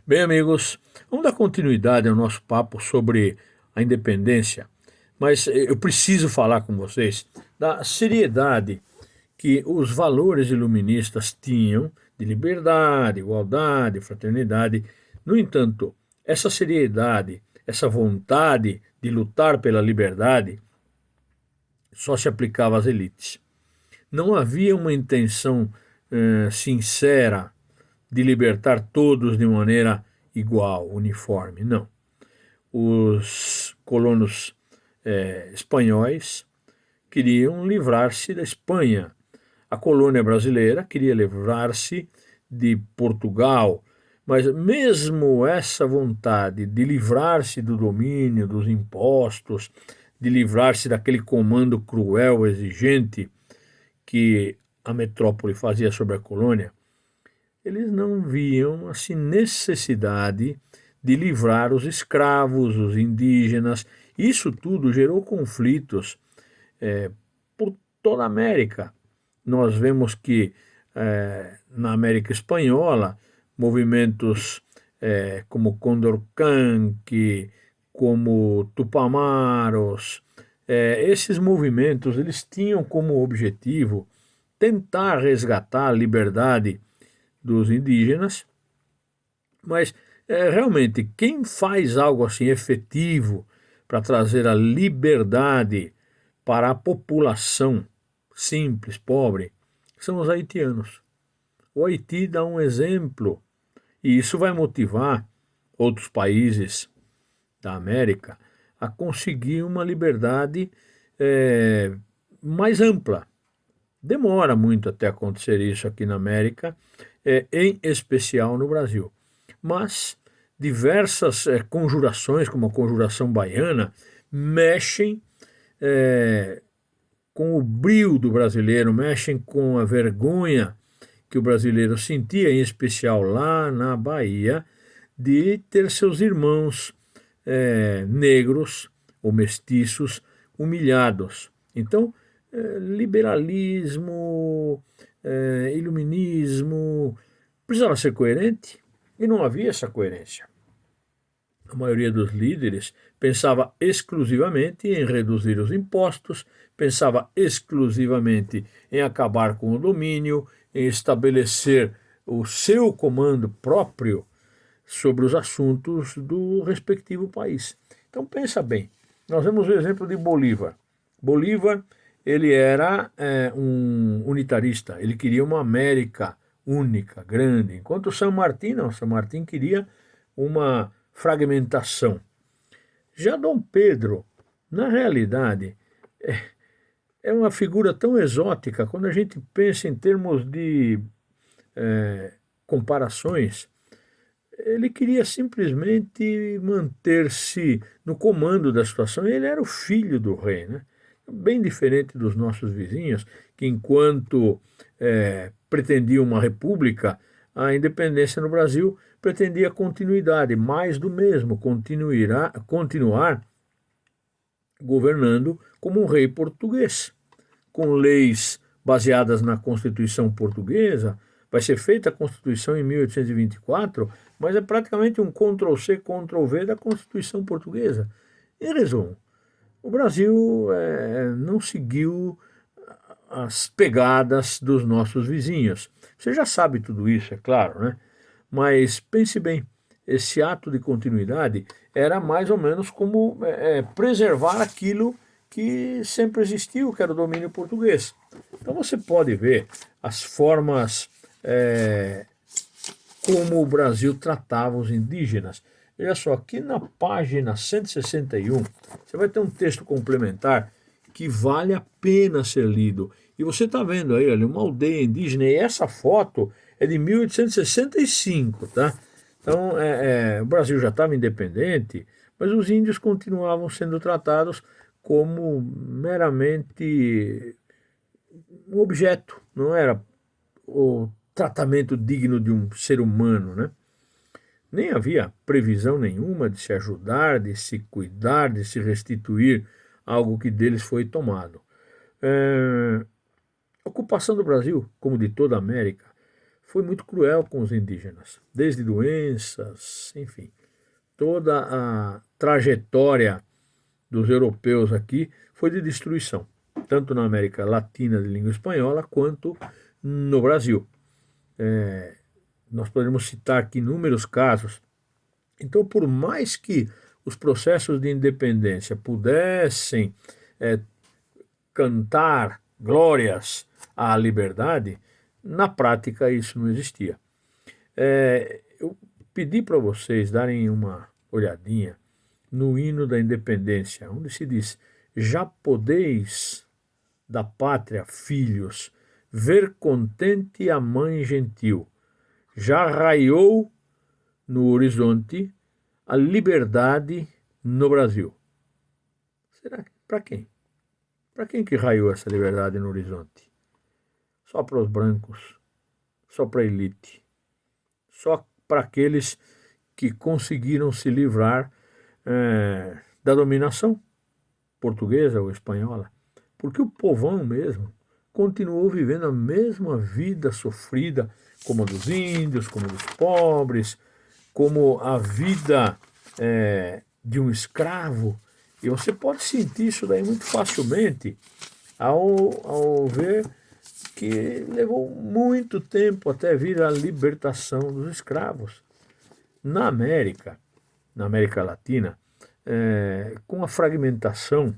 Bem, amigos, vamos dar continuidade ao nosso papo sobre a independência, mas eu preciso falar com vocês da seriedade que os valores iluministas tinham de liberdade, igualdade, fraternidade. No entanto, essa seriedade, essa vontade de lutar pela liberdade só se aplicava às elites. Não havia uma intenção sincera de libertar todos de maneira igual, uniforme. Não. Os colonos espanhóis queriam livrar-se da Espanha. A colônia brasileira queria livrar-se de Portugal. Mas mesmo essa vontade de livrar-se do domínio, dos impostos, de livrar-se daquele comando cruel, exigente que a metrópole fazia sobre a colônia, eles não viam assim necessidade de livrar os escravos, os indígenas. Isso tudo gerou conflitos por toda a América. Nós vemos que na América Espanhola, movimentos como Condorcanqui, como Tupamaros, esses movimentos eles tinham como objetivo tentar resgatar a liberdade dos indígenas, mas realmente quem faz algo assim efetivo para trazer a liberdade para a população simples, pobre, são os haitianos. O Haiti dá um exemplo e isso vai motivar outros países da América a conseguir uma liberdade mais ampla. Demora muito até acontecer isso aqui na América, em especial no Brasil. Mas diversas conjurações, como a conjuração baiana, mexem com o brio do brasileiro, mexem com a vergonha que o brasileiro sentia, em especial lá na Bahia, de ter seus irmãos negros ou mestiços humilhados. Então, liberalismo, iluminismo, precisava ser coerente e não havia essa coerência. A maioria dos líderes pensava exclusivamente em reduzir os impostos, pensava exclusivamente em acabar com o domínio, em estabelecer o seu comando próprio sobre os assuntos do respectivo país. Então pensa bem, nós vemos o exemplo de Bolívar. Bolívar, ele era um unitarista, ele queria uma América única, grande, enquanto San Martín não, San Martín queria uma fragmentação. Já Dom Pedro, na realidade, é uma figura tão exótica quando a gente pensa em termos de comparações. Ele queria simplesmente manter-se no comando da situação. Ele era o filho do rei, né? Bem diferente dos nossos vizinhos, que enquanto pretendiam uma república, a independência no Brasil pretendia continuidade, mais do mesmo, continuar governando como um rei português, com leis baseadas na Constituição portuguesa. Vai ser feita a Constituição em 1824, mas é praticamente um Ctrl-C, Ctrl-V da Constituição portuguesa. Em resumo, o Brasil não seguiu as pegadas dos nossos vizinhos. Você já sabe tudo isso, é claro, né? Mas pense bem, esse ato de continuidade era mais ou menos como preservar aquilo que sempre existiu, que era o domínio português. Então você pode ver as formas como o Brasil tratava os indígenas. Olha só, aqui na página 161, você vai ter um texto complementar que vale a pena ser lido. E você está vendo aí, olha, uma aldeia indígena, e essa foto é de 1865, tá? Então, o Brasil já estava independente, mas os índios continuavam sendo tratados como meramente um objeto, não era o tratamento digno de um ser humano, né? Nem havia previsão nenhuma de se ajudar, de se cuidar, de se restituir algo que deles foi tomado. A ocupação do Brasil, como de toda a América, foi muito cruel com os indígenas, desde doenças, enfim. Toda a trajetória dos europeus aqui foi de destruição, tanto na América Latina de língua espanhola, quanto no Brasil. Nós podemos citar aqui inúmeros casos. Então, por mais que os processos de independência pudessem cantar glórias à liberdade, na prática isso não existia. Eu pedi para vocês darem uma olhadinha no hino da independência, onde se diz: já podeis da pátria, filhos, ver contente a mãe gentil, já raiou no horizonte a liberdade no Brasil. Será que para quem? Para quem que raiou essa liberdade no horizonte? Só para os brancos, só para a elite, só para aqueles que conseguiram se livrar da dominação portuguesa ou espanhola, porque o povão mesmo continuou vivendo a mesma vida sofrida como a dos índios, como a dos pobres, como a vida de um escravo. E você pode sentir isso daí muito facilmente ao ver que levou muito tempo até vir a libertação dos escravos. Na América Latina, com a fragmentação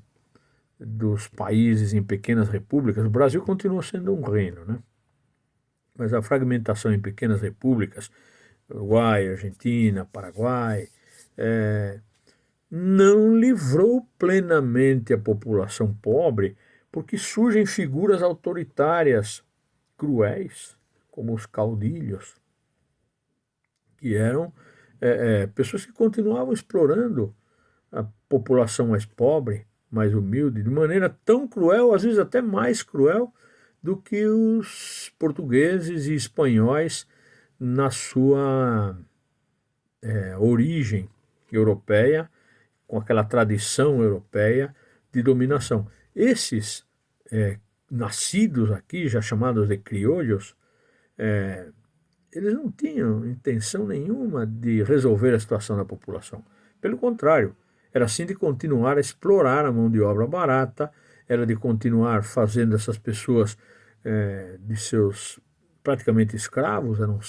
dos países em pequenas repúblicas, o Brasil continua sendo um reino, né? Mas a fragmentação em pequenas repúblicas, Uruguai, Argentina, Paraguai, não livrou plenamente a população pobre, porque surgem figuras autoritárias, cruéis, como os caudilhos, que eram pessoas que continuavam explorando a população mais pobre, mais humilde, de maneira tão cruel, às vezes até mais cruel, do que os portugueses e espanhóis na sua origem europeia, com aquela tradição europeia de dominação. Esses nascidos aqui, já chamados de criolhos, eles não tinham intenção nenhuma de resolver a situação da população. Pelo contrário, era assim de continuar a explorar a mão de obra barata, era de continuar fazendo essas pessoas de seus praticamente escravos, eram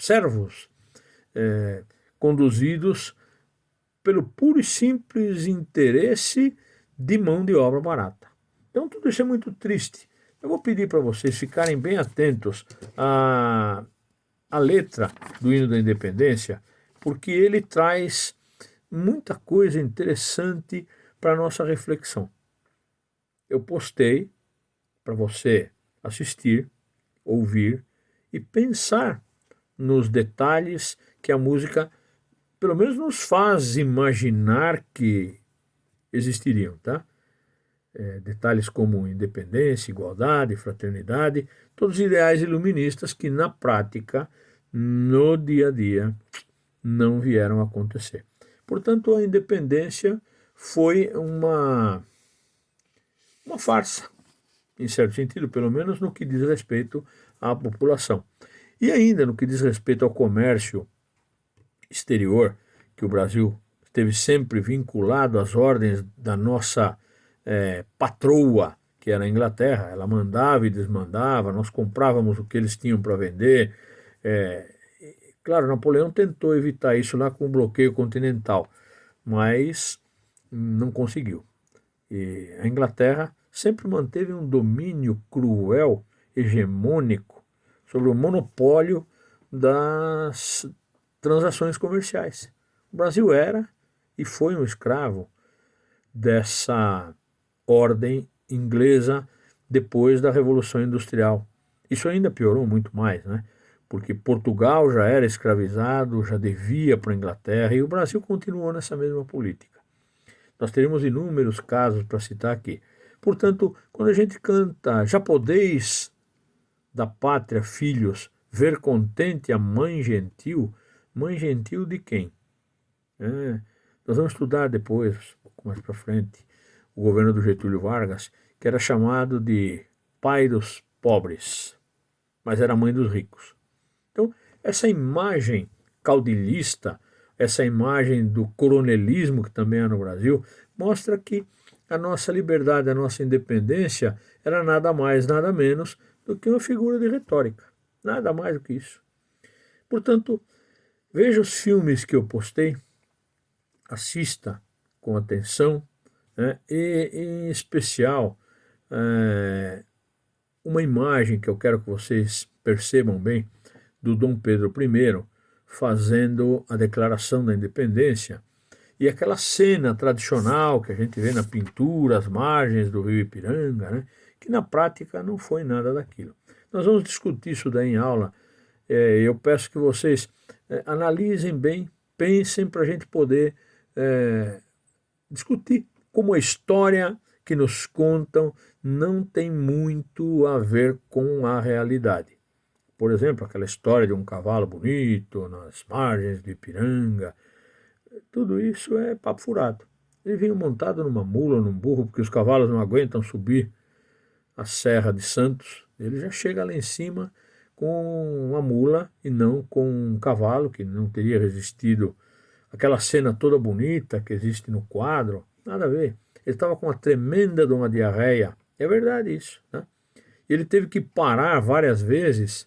servos conduzidos pelo puro e simples interesse de mão de obra barata. Então tudo isso é muito triste. Eu vou pedir para vocês ficarem bem atentos à letra do hino da independência, porque ele traz muita coisa interessante para a nossa reflexão. Eu postei para você assistir, ouvir e pensar nos detalhes que a música, pelo menos, nos faz imaginar que existiriam, tá? Detalhes como independência, igualdade, fraternidade, todos os ideais iluministas que na prática, no dia a dia, não vieram a acontecer. Portanto, a independência foi uma farsa, em certo sentido, pelo menos no que diz respeito à população. E ainda no que diz respeito ao comércio exterior, que o Brasil esteve sempre vinculado às ordens da nossa patroa, que era a Inglaterra. Ela mandava e desmandava, nós comprávamos o que eles tinham para vender. Claro, Napoleão tentou evitar isso lá com o bloqueio continental, mas não conseguiu. E a Inglaterra sempre manteve um domínio cruel, hegemônico, sobre o monopólio das transações comerciais. O Brasil era e foi um escravo dessa ordem inglesa depois da Revolução Industrial. Isso ainda piorou muito mais, né? Porque Portugal já era escravizado, já devia para a Inglaterra, e o Brasil continuou nessa mesma política. Nós teremos inúmeros casos para citar aqui. Portanto, quando a gente canta "Já podeis da pátria, filhos, ver contente a mãe gentil de quem? Nós vamos estudar depois, um pouco mais para frente, o governo do Getúlio Vargas, que era chamado de pai dos pobres, mas era mãe dos ricos. essa imagem caudilhista, essa imagem do coronelismo que também há no Brasil, mostra que a nossa liberdade, a nossa independência era nada mais, nada menos do que uma figura de retórica. Nada mais do que isso. Portanto, veja os filmes que eu postei, assista com atenção, né, e em especial uma imagem que eu quero que vocês percebam bem do Dom Pedro I fazendo a declaração da independência e aquela cena tradicional que a gente vê na pintura, as margens do rio Ipiranga, né, que na prática não foi nada daquilo. Nós vamos discutir isso daí em aula. Eu peço que vocês analisem bem, pensem para a gente poder discutir como a história que nos contam não tem muito a ver com a realidade. Por exemplo, aquela história de um cavalo bonito nas margens do Ipiranga, tudo isso é papo furado. Ele vinha montado numa mula, num burro, porque os cavalos não aguentam subir a Serra de Santos. Ele já chega lá em cima com uma mula e não com um cavalo, que não teria resistido aquela cena toda bonita que existe no quadro. Nada a ver. Ele estava com uma tremenda de uma diarreia. É verdade isso, né? Ele teve que parar várias vezes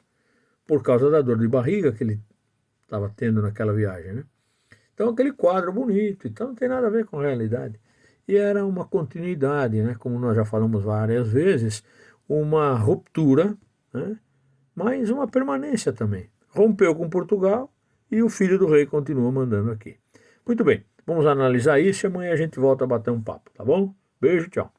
por causa da dor de barriga que ele estava tendo naquela viagem, né? Então aquele quadro bonito, então não tem nada a ver com a realidade. E era uma continuidade, né? Como nós já falamos várias vezes, uma ruptura, né? Mas uma permanência também. Rompeu com Portugal e o filho do rei continua mandando aqui. Muito bem, vamos analisar isso e amanhã a gente volta a bater um papo, tá bom? Beijo, tchau.